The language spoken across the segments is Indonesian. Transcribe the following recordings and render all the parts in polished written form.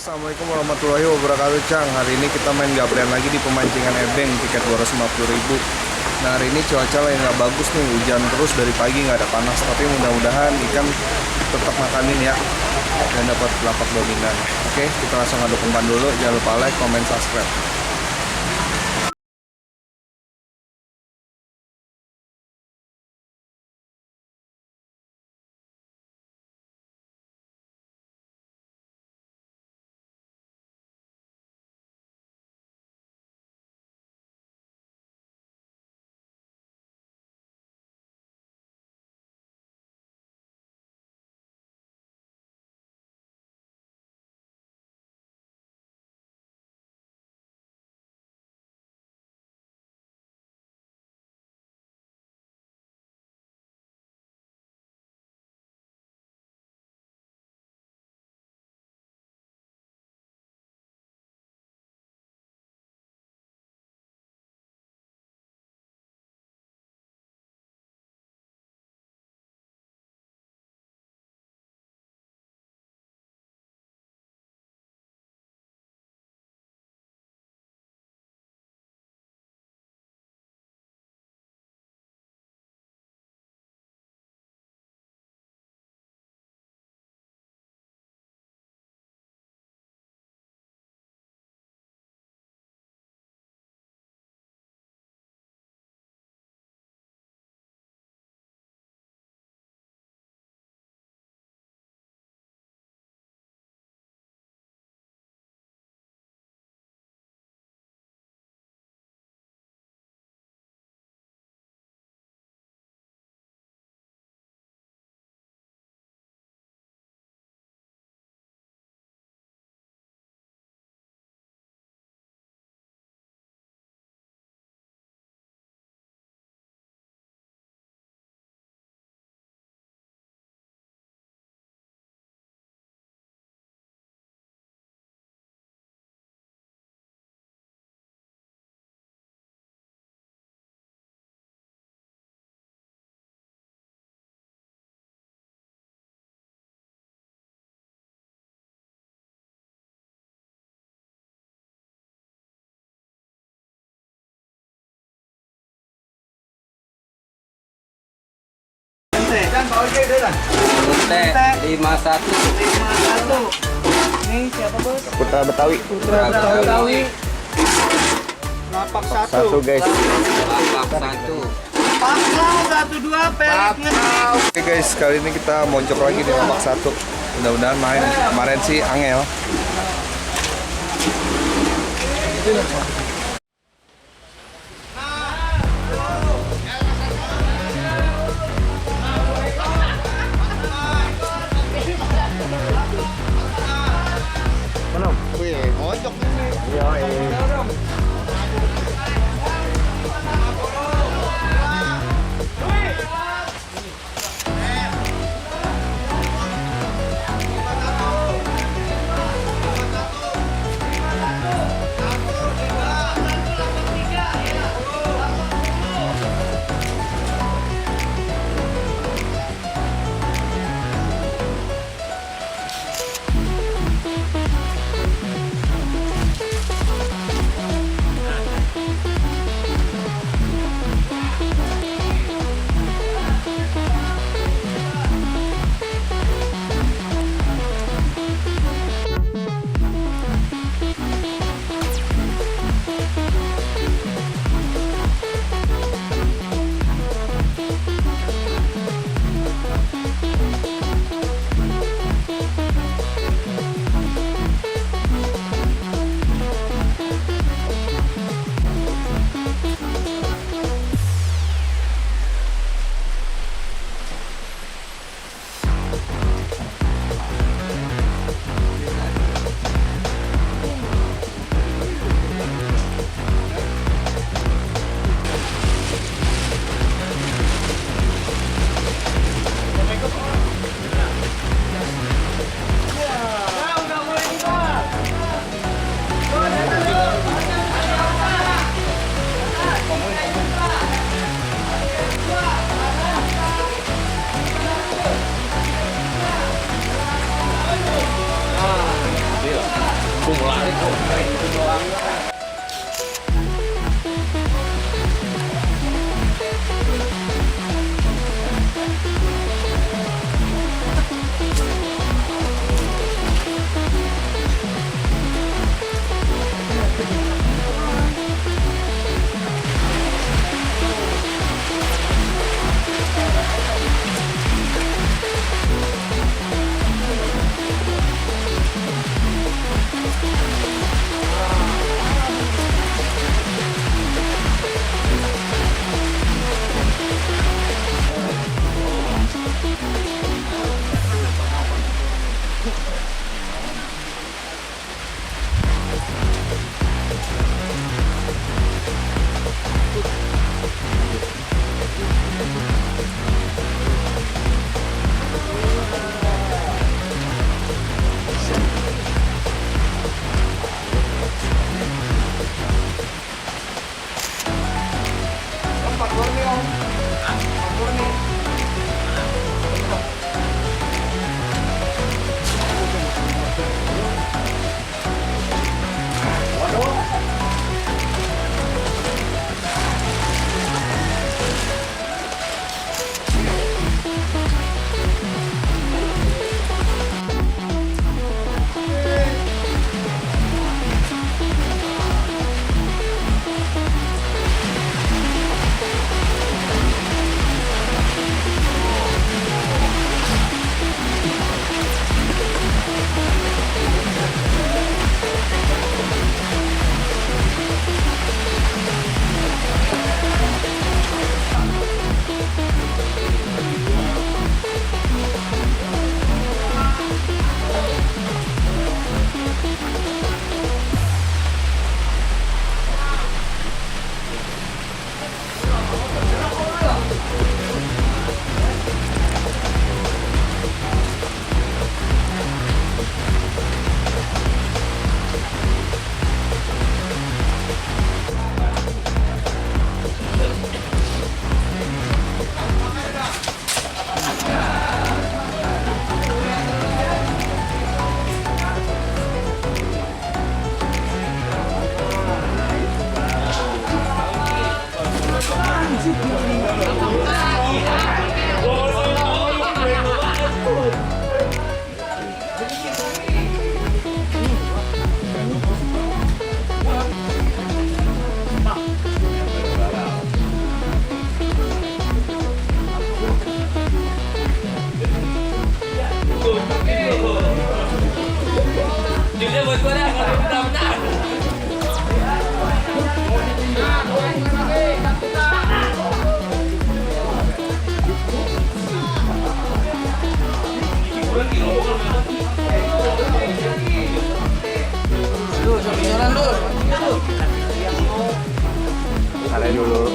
Assalamualaikum warahmatullahi wabarakatuh, Cang. Hari ini kita main gabrian lagi di pemancingan ebeng, tiket 250.000. Nah, hari ini cuaca lagi nggak bagus nih, hujan terus dari pagi, nggak ada panas. Tapi mudah-mudahan ikan tetap makanin ya, dan dapat lapak dominan. Oke, kita langsung adu umpan dulu. Jangan lupa like, comment, subscribe. Dan bawa aja deh lah. Teh 51. Ini siapa bos? Putra Betawi. Putra Betawi. Lapak satu. Guys. Lapak 1. Pakau 12 pelet ngetik. Oke guys, kali ini kita moncok lagi di lapak 1. Mudah-mudahan main. Kemarin sih angel. Kalian dulu.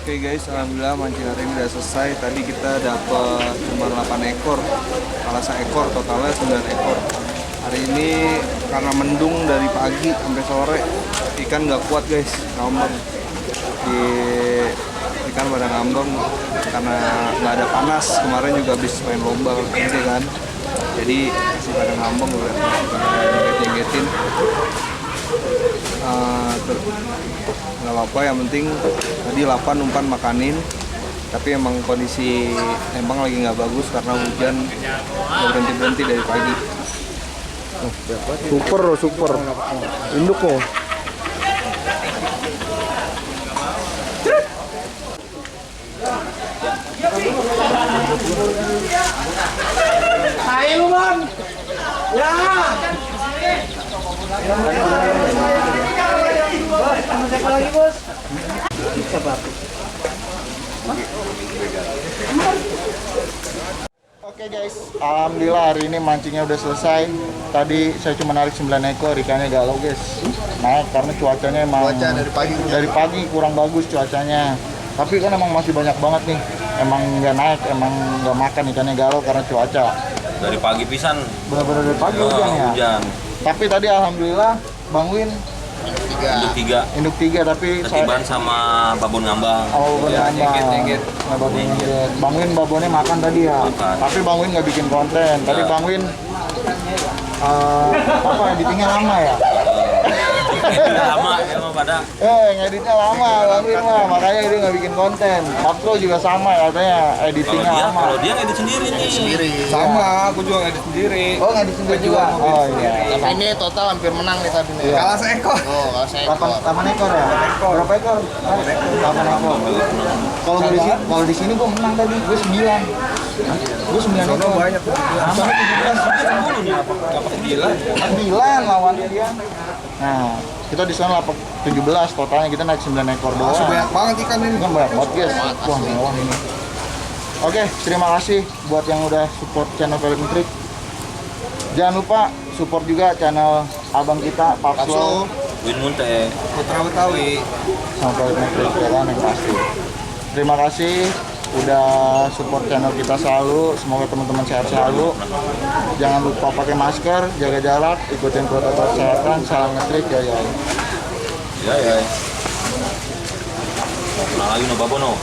Oke guys, alhamdulillah mancing hari ini udah selesai. Tadi kita dapat cuma 8 ekor, salah 1 ekor, totalnya 9 ekor. Hari ini karena mendung dari pagi sampai sore, ikan nggak kuat guys, ngambang. Ikan pada ngambang karena nggak ada panas. Kemarin juga habis main lomba gitu kan, jadi masih pada ngambang, udah jenggetin. Nggak apa-apa, yang penting tadi 8 umpan makanin, Tapi emang kondisi Lembang lagi nggak bagus karena hujan nggak berhenti dari pagi. Super induk kok. Ayo lu Bang. Ya. Bos, lagi bos. Bisa Bapak. Oke guys, alhamdulillah hari ini mancingnya udah selesai. Tadi saya cuma narik 9 ekor, ikannya galau guys. Naik karena cuacanya emang dari pagi kurang bagus cuacanya. Tapi kan emang masih banyak banget nih. Emang nggak naik, emang nggak makan ikannya galau karena cuaca. Dari pagi pisan. Benar-benar dari pagi hujan ya. Hujan. Tapi tadi alhamdulillah Bang Win Induk 3. tapi Ketiban sama babon ngambang. babon Ya, ngambang. nyengit. Nah, babon nyengit. Bang Win babonnya makan tadi ya. Makan. Tapi Bang Win nggak bikin konten. Tadi Ya. Bang Win editingnya lama ya. Lama emang pada. Ngeditnya lama Bang Win mah, makanya dia nggak bikin konten. Patro juga sama ya, katanya editingnya lama. Kalau dia ngedit sendiri nih. Sama, aku juga ngedit sendiri. Oh, ngedit sendiri juga. Oh iya. Tapi ini total hampir menang nih tadi nih. Kalah seekor. Oh, kalau saya 8 ekor ya? Berapa ekor? 8 ekor. Kalau di sini gua menang tadi, gue 9. Gue 9 Sono ekor. banyak. Sama 9 lawannya dia. Nah, kita di sana 17 totalnya, kita naik 9 ekor doang. Banyak banget ikan ini. Kan banyak banget guys. Wah, mewah ini. Oke, terima kasih buat yang udah support channel Pelipin Trik. Jangan lupa support juga channel abang kita, Pak Flo, Win Munte. Putra Betawi. sama Pelipin Trik, ya kan, yang pasti. Terima kasih udah support channel kita selalu. Semoga teman-teman sehat selalu. Jangan lupa pakai masker, jaga jarak, ikutin protokol kesehatan. Salam ngetrik ya. Ya. Nah lagi no babono.